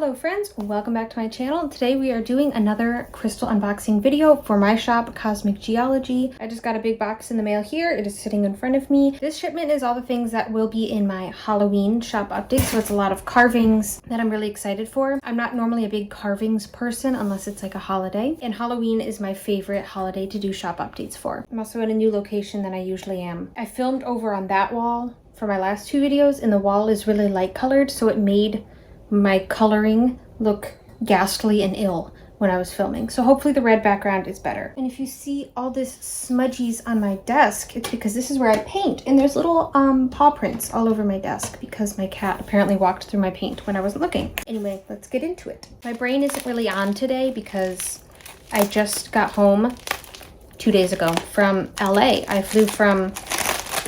Hello friends, welcome back to my channel. Today we are doing another crystal unboxing video for my shop, Cosmic Geology. I just got a big box in the mail here. It is sitting in front of me. This shipment is all the things that will be in my Halloween shop update, so it's a lot of carvings that I'm really excited for. I'm not normally a big carvings person unless it's like a holiday, and Halloween is my favorite holiday to do shop updates for. I'm also in a new location than I usually am. I filmed over on that wall for my last two videos, and the wall is really light colored, so it made my coloring look ghastly and ill when I was filming. So hopefully the red background is better. And if you see all this smudgies on my desk, it's because this is where I paint, and there's little paw prints all over my desk because my cat apparently walked through my paint when I wasn't looking. Anyway, let's get into it. My brain isn't really on today because I just got home 2 days ago from LA. I flew from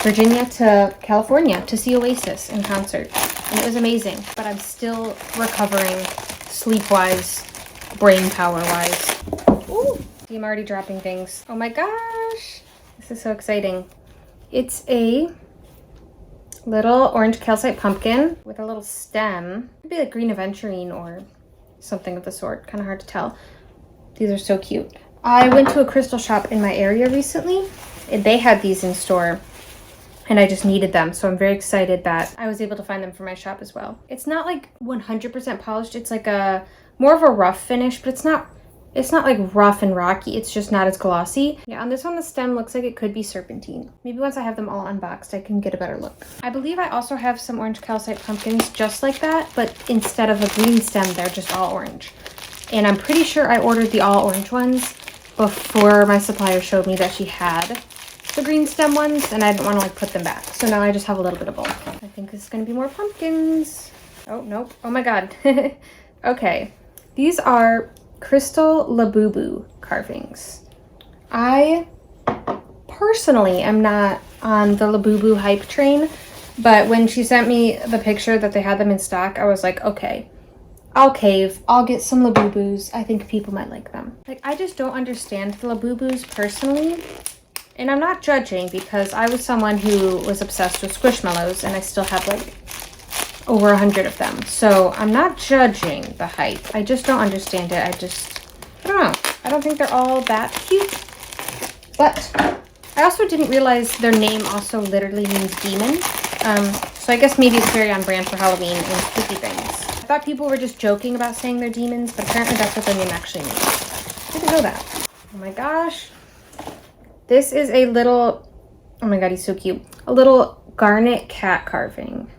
Virginia to California to see Oasis in concert. And it was amazing, but I'm still recovering sleep-wise, brain power-wise. Ooh, I'm already dropping things. Oh my gosh, this is so exciting. It's a little orange calcite pumpkin with a little stem. It'd be like green aventurine or something of the sort, kind of hard to tell. These are so cute. I went to a crystal shop in my area recently, and they had these in store. And I just needed them, so I'm very excited that I was able to find them for my shop as well. It's not like 100% polished. It's like a more of a rough finish, but it's not like rough and rocky. It's just not as glossy. Yeah, on this one, the stem looks like it could be serpentine. Maybe once I have them all unboxed, I can get a better look. I believe I also have some orange calcite pumpkins just like that, but instead of a green stem, they're just all orange. And I'm pretty sure I ordered the all orange ones before my supplier showed me that she had the green stem ones, and I didn't want to like put them back. So now I just have a little bit of both. I think this is going to be more pumpkins. Oh, nope. Oh my God. Okay. These are crystal Labubu carvings. I personally am not on the Labubu hype train, but when she sent me the picture that they had them in stock, I was like, okay, I'll cave. I'll get some Labubus. I think people might like them. Like, I just don't understand the Labubus personally. And I'm not judging because I was someone who was obsessed with Squishmallows, and I still have like over 100 of them. So I'm not judging the hype. I just don't understand it. I don't know. I don't think they're all that cute. But I also didn't realize their name also literally means demon. So I guess maybe it's very on brand for Halloween and spooky things. I thought people were just joking about saying they're demons, but apparently that's what their name actually means. I didn't know that. Oh my gosh. This is a little, oh my God, he's so cute. A little garnet cat carving.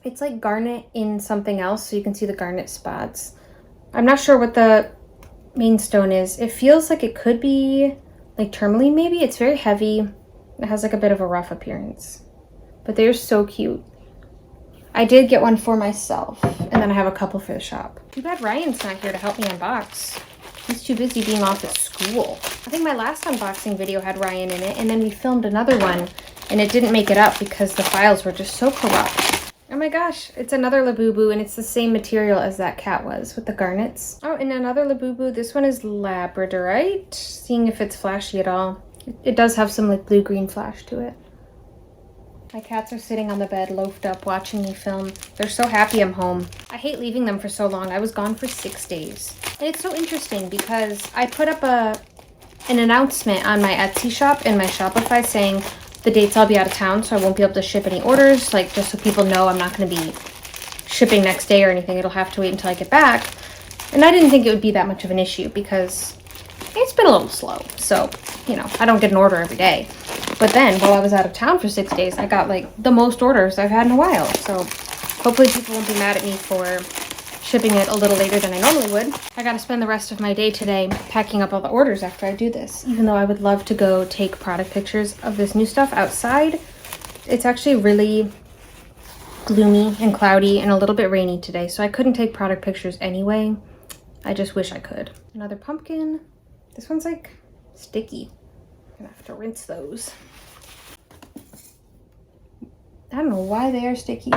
It's like garnet in something else, so you can see the garnet spots. I'm not sure what the main stone is. It feels like it could be like tourmaline maybe. It's very heavy. It has like a bit of a rough appearance. But they're so cute. I did get one for myself, and then I have a couple for the shop. Too bad Ryan's not here to help me unbox. He's too busy being off at school. I think my last unboxing video had Ryan in it, and then we filmed another one, and it didn't make it up because the files were just so corrupt. Oh my gosh, it's another Labubu, and it's the same material as that cat was with the garnets. Oh, and another Labubu. This one is Labradorite. Seeing if it's flashy at all. It does have some like blue-green flash to it. My cats are sitting on the bed, loafed up, watching me film. They're so happy I'm home. I hate leaving them for so long. I was gone for 6 days. And it's so interesting because I put up an announcement on my Etsy shop and my Shopify saying the dates I'll be out of town, so I won't be able to ship any orders, like just so people know I'm not going to be shipping next day or anything. It'll have to wait until I get back. And I didn't think it would be that much of an issue because it's been a little slow. So, you know, I don't get an order every day. But then, while I was out of town for 6 days, I got like the most orders I've had in a while. So hopefully people won't be mad at me for shipping it a little later than I normally would. I gotta spend the rest of my day today packing up all the orders after I do this. Even though I would love to go take product pictures of this new stuff outside, it's actually really gloomy and cloudy and a little bit rainy today. So I couldn't take product pictures anyway. I just wish I could. Another pumpkin. This one's like sticky. I'm gonna have to rinse those. I don't know why they are sticky.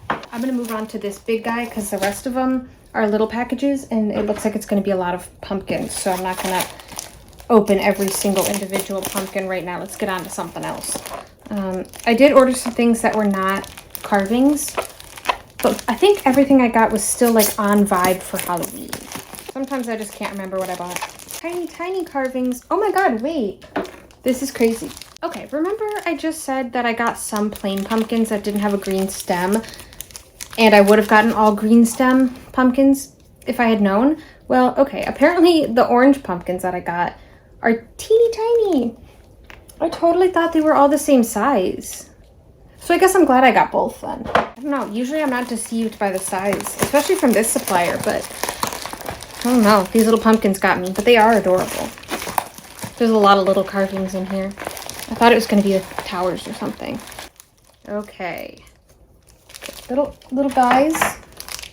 I'm gonna move on to this big guy because the rest of them are little packages, and it looks like it's gonna be a lot of pumpkins, so I'm not gonna open every single individual pumpkin right now. Let's get on to something else. I did order some things that were not carvings, But I think everything I got was still like on vibe for Halloween. Sometimes I just can't remember what I bought. Tiny, tiny carvings. Oh my god, wait. This is crazy. Okay, remember I just said that I got some plain pumpkins that didn't have a green stem, and I would have gotten all green stem pumpkins if I had known? Well, okay, apparently the orange pumpkins that I got are teeny tiny. I totally thought they were all the same size. So I guess I'm glad I got both then. I don't know, usually I'm not deceived by the size, especially from this supplier, but I don't know. These little pumpkins got me, but they are adorable. There's a lot of little carvings in here. I thought it was going to be the towers or something. Okay. Little guys.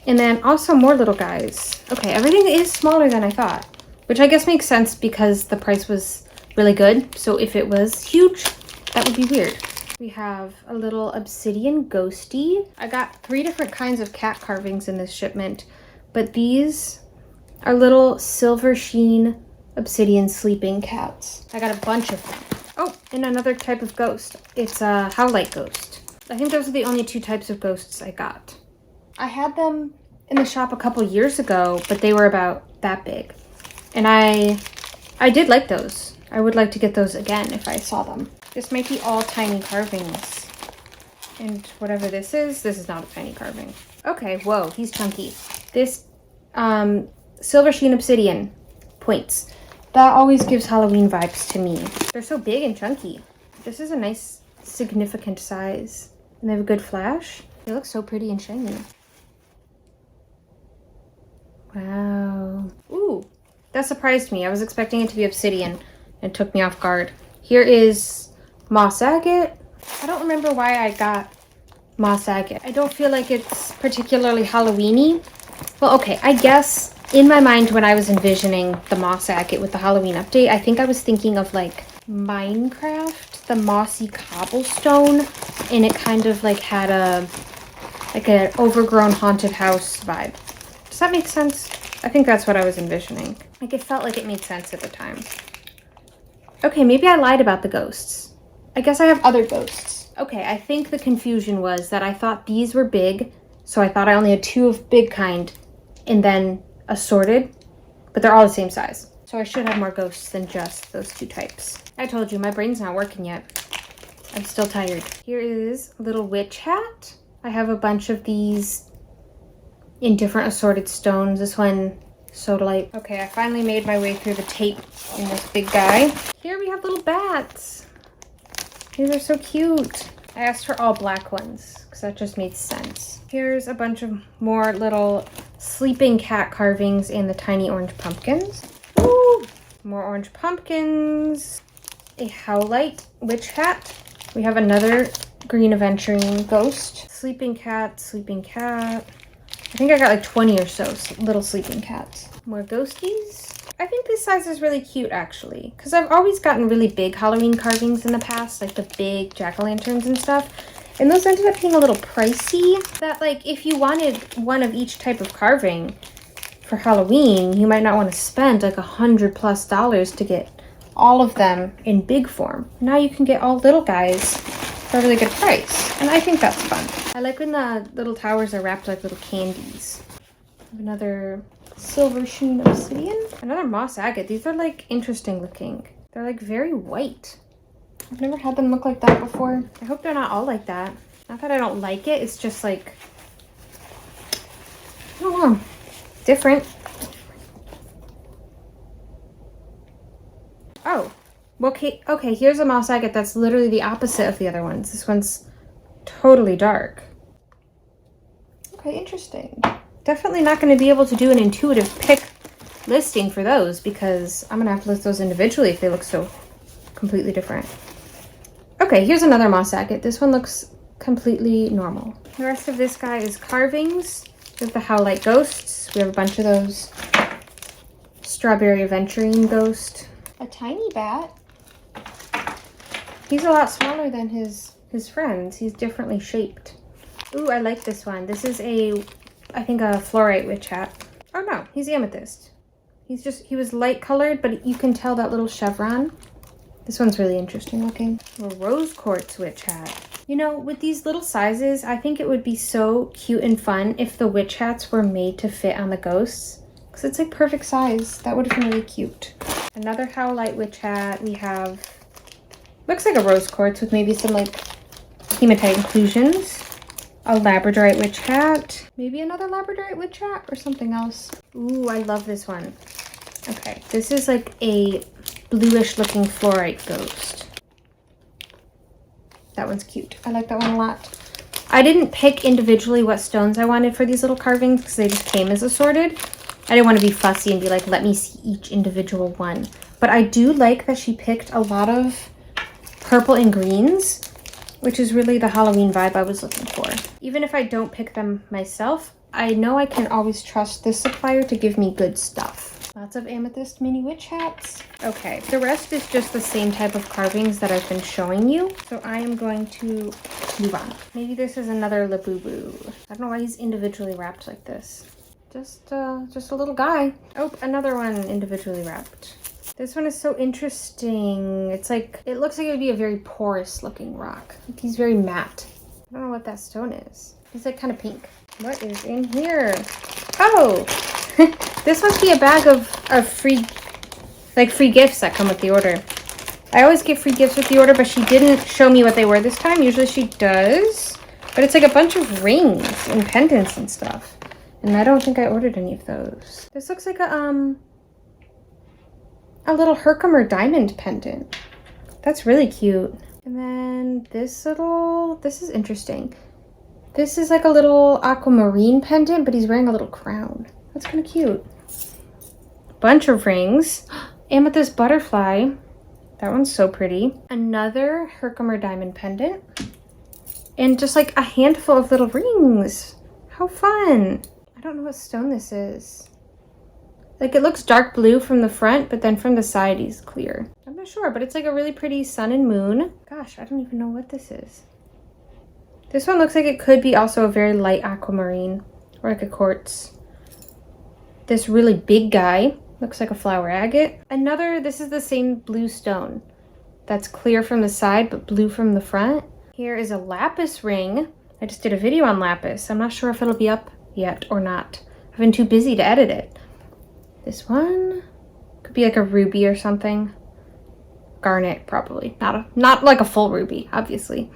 And then also more little guys. Okay, everything is smaller than I thought, which I guess makes sense because the price was really good. So if it was huge, that would be weird. We have a little obsidian ghosty. I got 3 different kinds of cat carvings in this shipment, but these are little silver sheen obsidian sleeping cats. I got a bunch of them. Oh, and another type of ghost. It's a howlite ghost. I think those are the only 2 types of ghosts I got. I had them in the shop a couple years ago, but they were about that big. And I did like those. I would like to get those again if I saw them. This might be all tiny carvings. And whatever this is not a tiny carving. Okay, whoa, he's chunky. This silver sheen obsidian points. That always gives Halloween vibes to me. They're so big and chunky. This is a nice, significant size. And they have a good flash. They look so pretty and shiny. Wow. Ooh, that surprised me. I was expecting it to be obsidian. It took me off guard. Here is moss agate. I don't remember why I got moss agate. I don't feel like it's particularly Halloween-y. Well, okay, I guess in my mind when I was envisioning the moss agate with the Halloween update, I think I was thinking of like Minecraft, the mossy cobblestone, and it kind of like had an overgrown haunted house vibe. Does that make sense? I think that's what I was envisioning. Like it felt like it made sense at the time. Okay, maybe I lied about the ghosts. I guess I have other ghosts. Okay, I think the confusion was that I thought these were big, so I thought I only had 2 of big kind, and then assorted, but they're all the same size. So I should have more ghosts than just those 2 types. I told you, my brain's not working yet. I'm still tired. Here is a little witch hat. I have a bunch of these in different assorted stones. This one, sodalite. Okay, I finally made my way through the tape in this big guy. Here we have little bats. These are so cute. I asked for all black ones because that just made sense. Here's a bunch of more little sleeping cat carvings and the tiny orange pumpkins. Ooh, more orange pumpkins. A howlite witch hat. We have another green aventurine ghost. Sleeping cat, sleeping cat. I think I got like 20 or so little sleeping cats. More ghosties. I think this size is really cute actually, because I've always gotten really big Halloween carvings in the past, like the big jack-o'-lanterns and stuff. And those ended up being a little pricey. That like if you wanted one of each type of carving for Halloween, you might not want to spend like $100+ to get all of them in big form. Now you can get all little guys for a really good price. And I think that's fun. I like when the little towers are wrapped like little candies. Another silver sheen obsidian. Another moss agate. These are like interesting looking. They're like very white. I've never had them look like that before. I hope they're not all like that. Not that I don't like it, it's just like, I don't know, different. Oh, okay, here's a moss agate that's literally the opposite of the other ones. This one's totally dark. Okay, interesting. Definitely not going to be able to do an intuitive pick listing for those because I'm going to have to list those individually if they look so completely different. Okay, here's another moss agate. This one looks completely normal. The rest of this guy is carvings. We have the howlite ghosts. We have a bunch of those. Strawberry aventurine ghost. A tiny bat. He's a lot smaller than his friends. He's differently shaped. Ooh, I like this one. This is I think a fluorite witch hat. Oh no, he's amethyst. He was light colored, but you can tell that little chevron. This one's really interesting looking. A rose quartz witch hat. You know, with these little sizes, I think it would be so cute and fun if the witch hats were made to fit on the ghosts. Because it's like perfect size. That would have been really cute. Another Howlite witch hat. We have, looks like a rose quartz with maybe some like hematite inclusions. A labradorite witch hat. Maybe another labradorite witch hat or something else. Ooh, I love this one. Okay, this is like a bluish looking fluorite ghost. That one's cute. I like that one a lot. I didn't pick individually what stones I wanted for these little carvings because they just came as assorted. I didn't want to be fussy and be like, let me see each individual one. But I do like that she picked a lot of purple and greens, which is really the Halloween vibe I was looking for. Even if I don't pick them myself, I know I can always trust this supplier to give me good stuff. Lots of amethyst mini witch hats. Okay, the rest is just the same type of carvings that I've been showing you. So I am going to move on. Maybe this is another Labubu. I don't know why he's individually wrapped like this. Just a little guy. Oh, another one individually wrapped. This one is so interesting. It's like, it looks like it would be a very porous looking rock. Like he's very matte. I don't know what that stone is. He's like kind of pink. What is in here? Oh, this must be a bag of free gifts that come with the order. I always get free gifts with the order, but she didn't show me what they were this time. Usually she does, but it's like a bunch of rings and pendants and stuff. And I don't think I ordered any of those. This looks like a little Herkimer diamond pendant. That's really cute. And then this is interesting. This is like a little aquamarine pendant, but he's wearing a little crown. That's kind of cute. Bunch of rings. Amethyst butterfly. That one's so pretty. Another Herkimer diamond pendant. And just like a handful of little rings. How fun. I don't know what stone this is. Like it looks dark blue from the front, but then from the side he's clear. I'm not sure, but it's like a really pretty sun and moon. Gosh, I don't even know what this is. This one looks like it could be also a very light aquamarine or like a quartz. This really big guy looks like a flower agate. This is the same blue stone that's clear from the side but blue from the front. Here is a lapis ring. I just did a video on lapis. I'm not sure if it'll be up yet or not. I've been too busy to edit it. This one could be like a ruby or something. Garnet, probably. Not like a full ruby, obviously.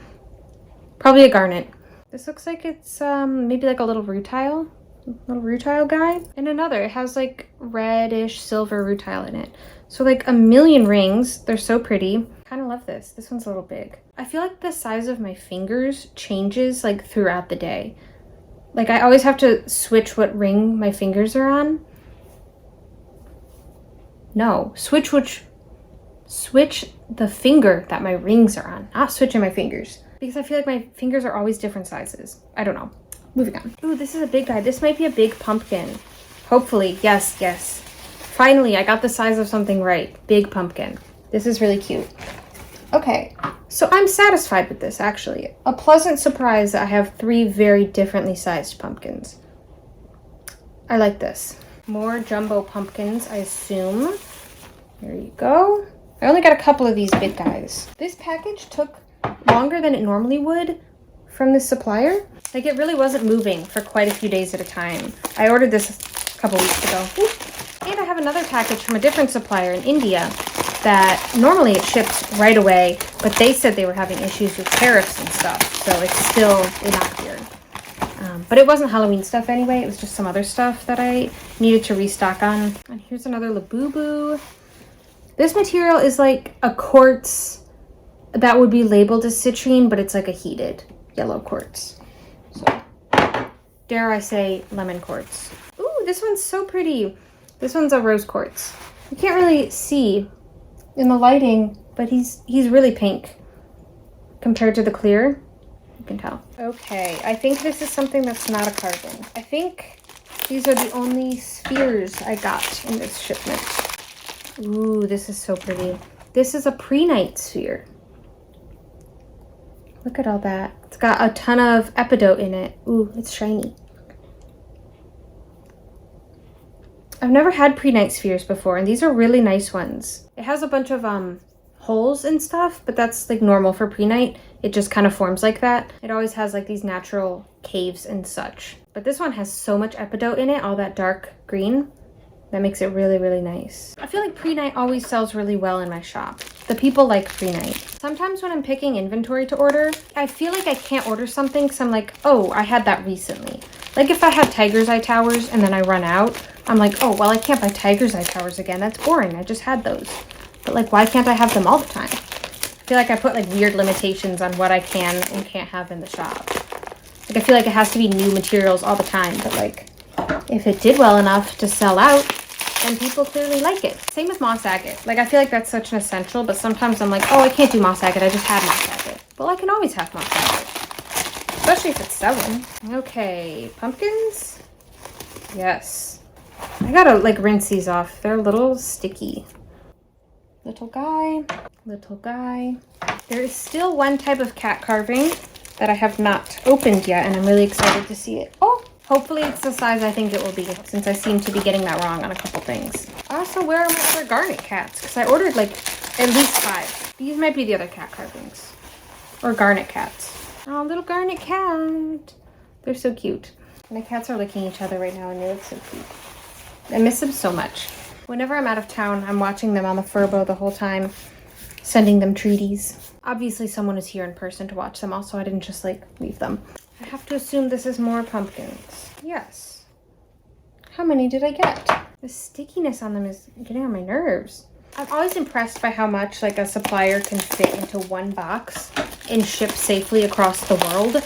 Probably a garnet. This looks like it's maybe like a little rutile guy. And another, it has like reddish silver rutile in it. So like a million rings. They're so pretty. Kind of love this. This one's a little big. I feel like the size of my fingers changes like throughout the day. Like I always have to switch what ring my fingers are on. No, switch the finger that my rings are on, not switching my fingers. Because I feel like my fingers are always different sizes. I don't know. Moving on. Ooh, this is a big guy. This might be a big pumpkin. Hopefully. Yes, yes. Finally, I got the size of something right. Big pumpkin. This is really cute. Okay, so I'm satisfied with this, actually. A pleasant surprise that I have 3 very differently sized pumpkins. I like this. More jumbo pumpkins, I assume. There you go. I only got a couple of these big guys. This package took longer than it normally would from this supplier. Like it really wasn't moving for quite a few days at a time. I ordered this a couple weeks ago. And I have another package from a different supplier in India that normally it ships right away, but they said they were having issues with tariffs and stuff, so it's still not here. But it wasn't Halloween stuff anyway, it was just some other stuff that I needed to restock on. And here's another Labubu. This material is like a quartz that would be labeled as citrine, but it's like a heated yellow quartz. So, dare I say lemon quartz. Ooh, this one's so pretty. This one's a rose quartz. You can't really see in the lighting, but he's really pink compared to the clear. You can tell. Okay, I think this is something that's not a carving. I think these are the only spheres I got in this shipment. Ooh, this is so pretty. This is a pre-night sphere. Look at all that. It's got a ton of epidote in it. Ooh, it's shiny. I've never had pre-night spheres before, and these are really nice ones. It has a bunch of holes and stuff, but that's like normal for pre-night. it just kind of forms like that. It always has like these natural caves and such. But this one has so much epidote in it, all that dark green. That makes it really, really nice. I feel like pre-night always sells really well in my shop. The people like pre-night. Sometimes when I'm picking inventory to order, I feel like I can't order something because I'm like, oh, I had that recently. Like if I have Tiger's Eye Towers and then I run out, I'm like, oh, well, I can't buy Tiger's Eye Towers again. That's boring. I just had those. But like, why can't I have them all the time? I feel like I put like weird limitations on what I can and can't have in the shop. Like I feel like it has to be new materials all the time, but like if it did well enough to sell out, then people clearly like it. Same with moss agate. Like I feel like that's such an essential, but sometimes I'm like, oh, I can't do moss agate. I just had moss agate. Well, I can always have moss agate, especially if it's selling. Okay, pumpkins. Yes, I gotta like rinse these off. They're a little sticky. Little guy, little guy. There is still one type of cat carving that I have not opened yet, and I'm really excited to see it. Oh, hopefully it's the size I think it will be, since I seem to be getting that wrong on a couple things. Also, where are my other garnet cats? Because I ordered like at least 5. These might be the other cat carvings. Or garnet cats. Oh, little garnet cat. They're so cute. My cats are licking each other right now, and they look so cute. I miss them so much. Whenever I'm out of town, I'm watching them on the Furbo the whole time, sending them treaties. Obviously, someone is here in person to watch them also. I didn't just like leave them. I have to assume this is more pumpkins. Yes. How many did I get? The stickiness on them is getting on my nerves. I'm always impressed by how much like a supplier can fit into one box and ship safely across the world.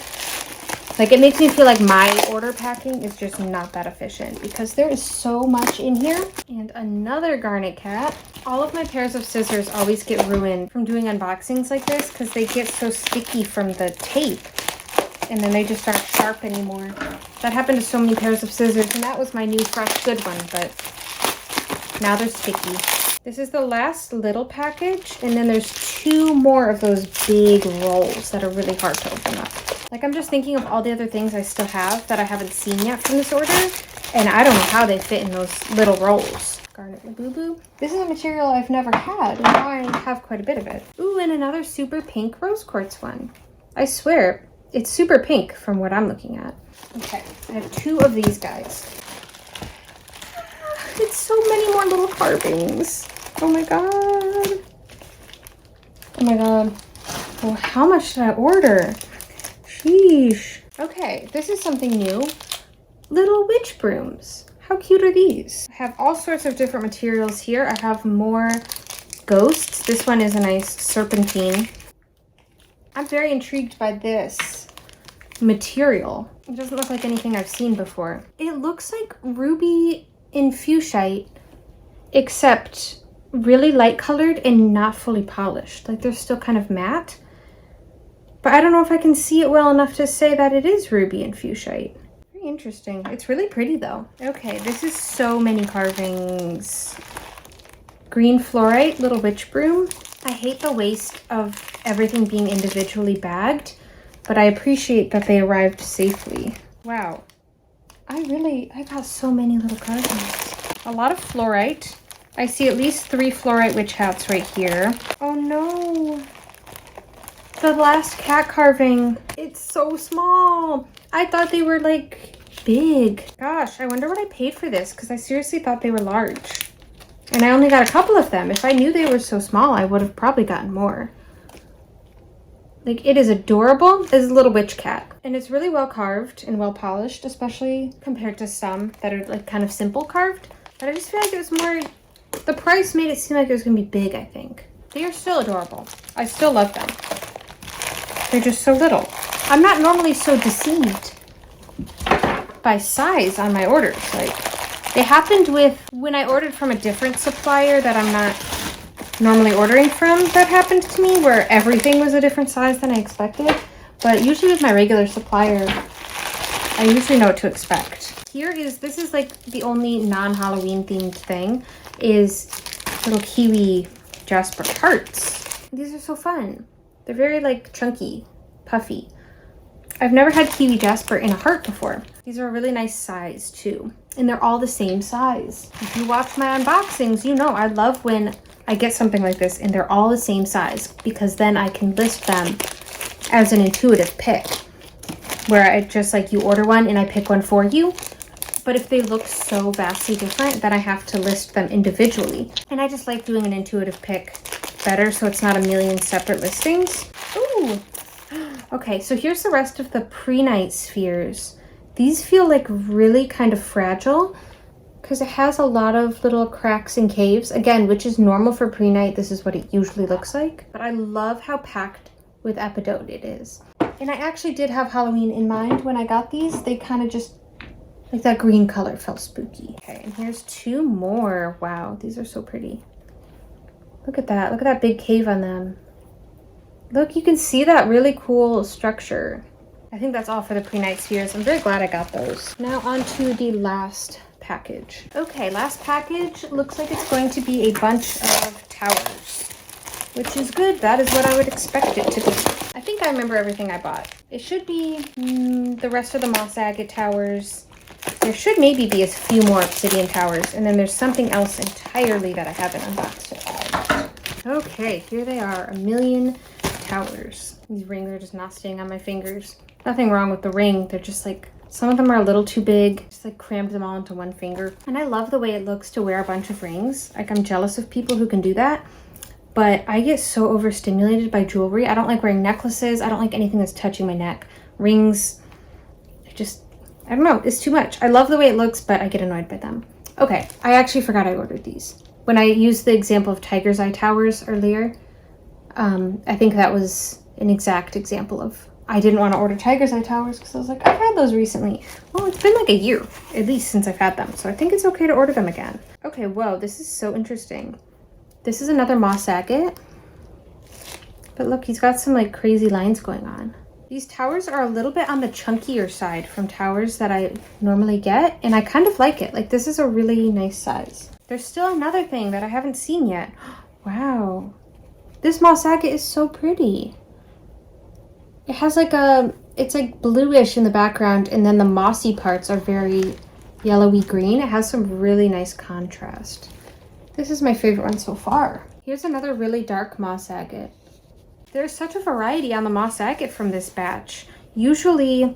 Like it makes me feel like my order packing is just not that efficient because there is so much in here. And another garnet cat. All of my pairs of scissors always get ruined from doing unboxings like this because they get so sticky from the tape. And then they just aren't sharp anymore. That happened to so many pairs of scissors, and that was my new fresh good one, but now they're sticky. This is the last little package, and then there's 2 more of those big rolls that are really hard to open up. Like I'm just thinking of all the other things I still have that I haven't seen yet from this order, and I don't know how they fit in those little rolls. Garnet Labubu. This is a material I've never had, and now I have quite a bit of it. Ooh, and another super pink rose quartz one. I swear, it's super pink from what I'm looking at. Okay, I have 2 of these guys. It's so many more little carvings. Oh my god. Oh my god. Well, how much did I order? Sheesh. Okay, this is something new. Little witch brooms. How cute are these? I have all sorts of different materials here. I have more ghosts. This one is a nice serpentine. I'm very intrigued by this material. It doesn't look like anything I've seen before. It looks like ruby infusionite, except really light colored and not fully polished. Like they're still kind of matte. But I don't know if I can see it well enough to say that it is ruby infusionite. Very interesting. It's really pretty though. Okay, this is so many carvings. Green fluorite, little witch broom. I hate the waste of everything being individually bagged, but I appreciate that they arrived safely. Wow. I got so many little carvings. A lot of fluorite. I see at least 3 fluorite witch hats right here. Oh no. The last cat carving. It's so small. I thought they were like big. Gosh, I wonder what I paid for this because I seriously thought they were large. And I only got a couple of them. If I knew they were so small, I would have probably gotten more. Like, it is adorable. It's a little witch cat. And it's really well carved and well polished, especially compared to some that are like kind of simple carved. But I just feel like it was more, the price made it seem like it was gonna be big, I think. They are still adorable. I still love them. They're just so little. I'm not normally so deceived by size on my orders. Like, it happened with when I ordered from a different supplier that I'm not normally ordering from. That happened to me where everything was a different size than I expected. But usually with my regular supplier, I usually know what to expect. This is like the only non-Halloween themed thing, is little kiwi jasper hearts. These are so fun. They're very like chunky, puffy. I've never had kiwi jasper in a heart before. These are a really nice size too. And they're all the same size. If you watch my unboxings, you know I love when I get something like this and they're all the same size, because then I can list them as an intuitive pick, where I just like you order one and I pick one for you. But if they look so vastly different, then I have to list them individually. And I just like doing an intuitive pick better, so it's not a million separate listings. Ooh. Okay, so here's the rest of the pre-night spheres. These feel like really kind of fragile because it has a lot of little cracks and caves, again, which is normal for pre-night. This is what it usually looks like. But I love how packed with epidote it is. And I actually did have Halloween in mind when I got these. They kind of just, like that green color felt spooky. Okay, and here's two more. Wow, these are so pretty. Look at that. Look at that big cave on them. Look, you can see that really cool structure. I think that's all for the pre-night spheres. I'm very glad I got those. Now on to the last package. Okay, last package. Looks like it's going to be a bunch of towers, which is good. That is what I would expect it to be. I think I remember everything I bought. It should be the rest of the moss agate towers. There should maybe be a few more obsidian towers, and then there's something else entirely that I haven't unboxed yet. Okay, here they are, a million towers. These rings are just not staying on my fingers. Nothing wrong with the ring. They're just like, some of them are a little too big. Just like crammed them all into one finger. And I love the way it looks to wear a bunch of rings. Like, I'm jealous of people who can do that. But I get so overstimulated by jewelry. I don't like wearing necklaces. I don't like anything that's touching my neck. Rings, I don't know, it's too much. I love the way it looks, but I get annoyed by them. Okay, I actually forgot I ordered these. When I used the example of tiger's eye towers earlier, I think that was an exact example of, I didn't want to order tiger's eye towers because I was like, I've had those recently. Well, it's been like a year, at least, since I've had them. So I think it's okay to order them again. Okay, whoa, this is so interesting. This is another moss agate. But look, he's got some like crazy lines going on. These towers are a little bit on the chunkier side from towers that I normally get, and I kind of like it. Like, this is a really nice size. There's still another thing that I haven't seen yet. Wow. This moss agate is so pretty. It has like it's like bluish in the background, and then the mossy parts are very yellowy green. It has some really nice contrast. This is my favorite one so far. Here's another really dark moss agate. There's such a variety on the moss agate from this batch. Usually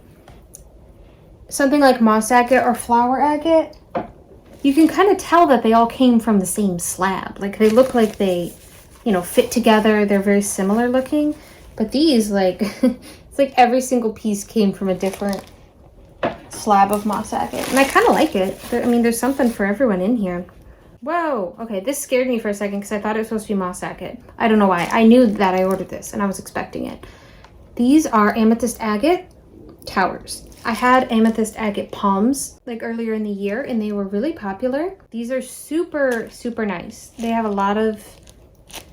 something like moss agate or flower agate, you can kind of tell that they all came from the same slab. Like, they look like they, you know, fit together. They're very similar looking. But these, like, it's like every single piece came from a different slab of moss agate. And I kind of like it. I mean, there's something for everyone in here. Whoa, okay, this scared me for a second because I thought it was supposed to be moss agate. I don't know why. I knew that I ordered this and I was expecting it. These are amethyst agate towers. I had amethyst agate palms like earlier in the year, and they were really popular. These are super, super nice. They have a lot of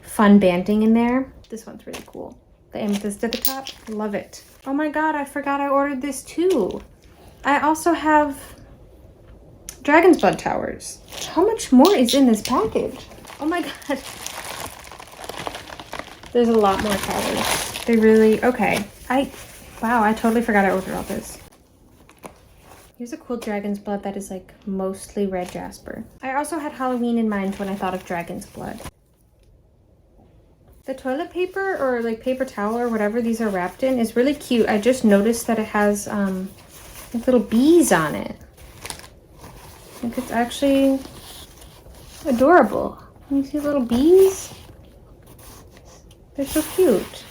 fun banding in there. This one's really cool. The amethyst at the top, love it. Oh my God, I forgot I ordered this too. I also have dragon's blood towers. How much more is in this package? Oh my God. There's a lot more towers. They really, okay. Wow, I totally forgot I ordered all this. Here's a cool dragon's blood that is like mostly red jasper. I also had Halloween in mind when I thought of dragon's blood. The toilet paper or like paper towel or whatever these are wrapped in is really cute. I just noticed that it has like little bees on it. Like, it's actually adorable. Can you see little bees? They're so cute.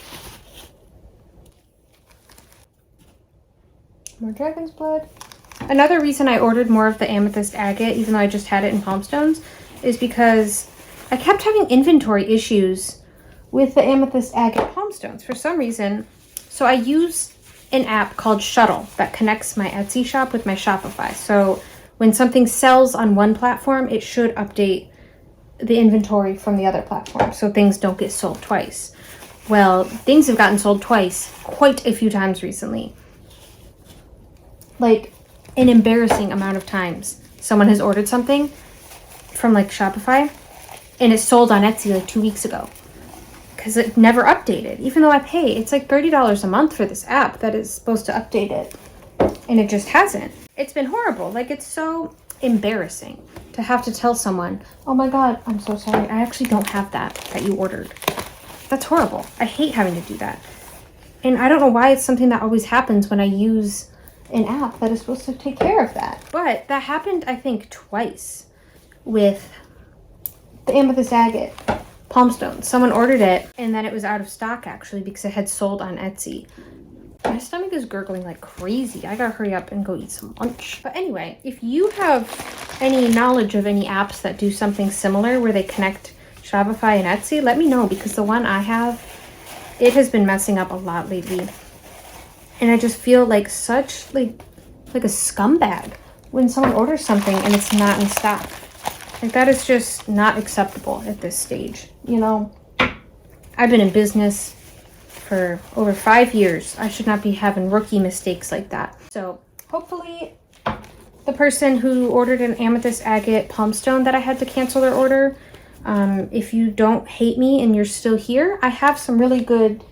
More dragon's blood. Another reason I ordered more of the amethyst agate, even though I just had it in palm stones, is because I kept having inventory issues with the amethyst agate palm stones for some reason. So I use an app called Shuttle that connects my Etsy shop with my Shopify. So when something sells on one platform, it should update the inventory from the other platform so things don't get sold twice. Well, things have gotten sold twice quite a few times recently. Like, an embarrassing amount of times. Someone has ordered something from like Shopify and it sold on Etsy like 2 weeks ago because it never updated. Even though I pay, it's like $30 a month for this app that is supposed to update it, and it just hasn't. It's been horrible. Like, it's so embarrassing to have to tell someone, oh my God, I'm so sorry, I actually don't have that you ordered. That's horrible. I hate having to do that. And I don't know why it's something that always happens when I use an app that is supposed to take care of that. But that happened, I think, twice with the amethyst agate palm stone. Someone ordered it and then it was out of stock actually because it had sold on Etsy. My stomach is gurgling like crazy. I gotta hurry up and go eat some lunch. But anyway, if you have any knowledge of any apps that do something similar where they connect Shopify and Etsy, let me know, because the one I have, it has been messing up a lot lately. And I just feel like such like a scumbag when someone orders something and it's not in stock. Like, that is just not acceptable at this stage. You know, I've been in business for over 5 years. I should not be having rookie mistakes like that. So hopefully the person who ordered an amethyst agate palm stone that I had to cancel their order, if you don't hate me and you're still here, I have some really good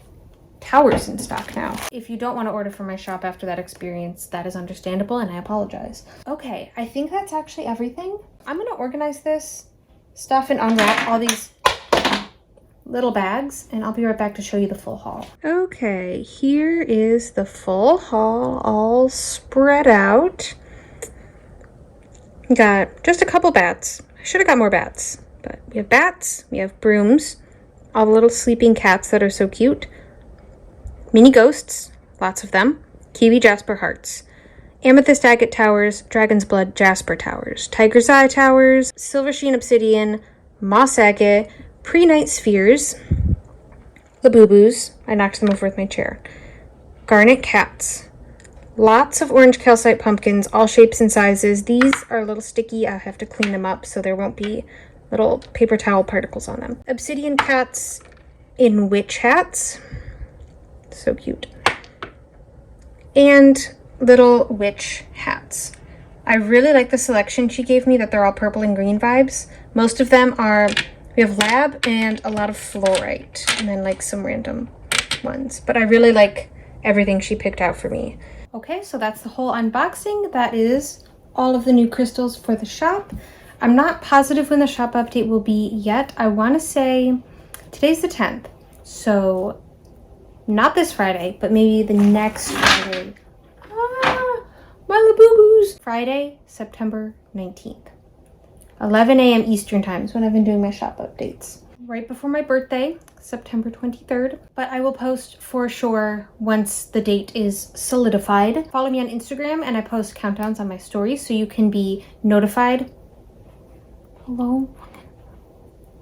towers in stock now. If you don't want to order from my shop after that experience, that is understandable and I apologize. Okay, I think that's actually everything. I'm gonna organize this stuff and unwrap all these little bags, and I'll be right back to show you the full haul. Okay, here is the full haul all spread out. We got just a couple bats. I should have got more bats, but we have bats, we have brooms, all the little sleeping cats that are so cute, mini ghosts, lots of them, kiwi jasper hearts, amethyst agate towers, dragon's blood jasper towers, tiger's eye towers, silver sheen obsidian, moss agate, pre-night spheres, Labubu's, I knocked them over with my chair, garnet cats, lots of orange calcite pumpkins, all shapes and sizes. These are a little sticky. I have to clean them up so there won't be little paper towel particles on them. Obsidian cats in witch hats, so cute, and little witch hats. I really like the selection she gave me, that they're all purple and green vibes. Most of them are, we have lab and a lot of fluorite, and then like some random ones. But I really like everything she picked out for me. Okay, so that's the whole unboxing. That is all of the new crystals for the shop. I'm not positive when the shop update will be yet. I want to say today's the 10th. So not this Friday, but maybe the next Friday. My Labubu's. Friday, September 19th. 11 a.m. Eastern time is when I've been doing my shop updates. Right before my birthday, September 23rd. But I will post for sure once the date is solidified. Follow me on Instagram and I post countdowns on my stories so you can be notified. Hello?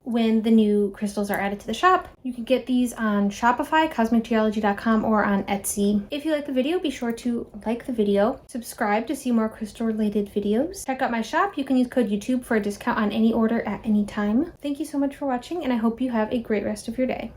When the new crystals are added to the shop. You can get these on Shopify, cosmicgeology.com, or on Etsy. If you like the video, be sure to like the video, subscribe to see more crystal related videos. Check out my shop. You can use code YouTube for a discount on any order at any time. Thank you so much for watching, and I hope you have a great rest of your day.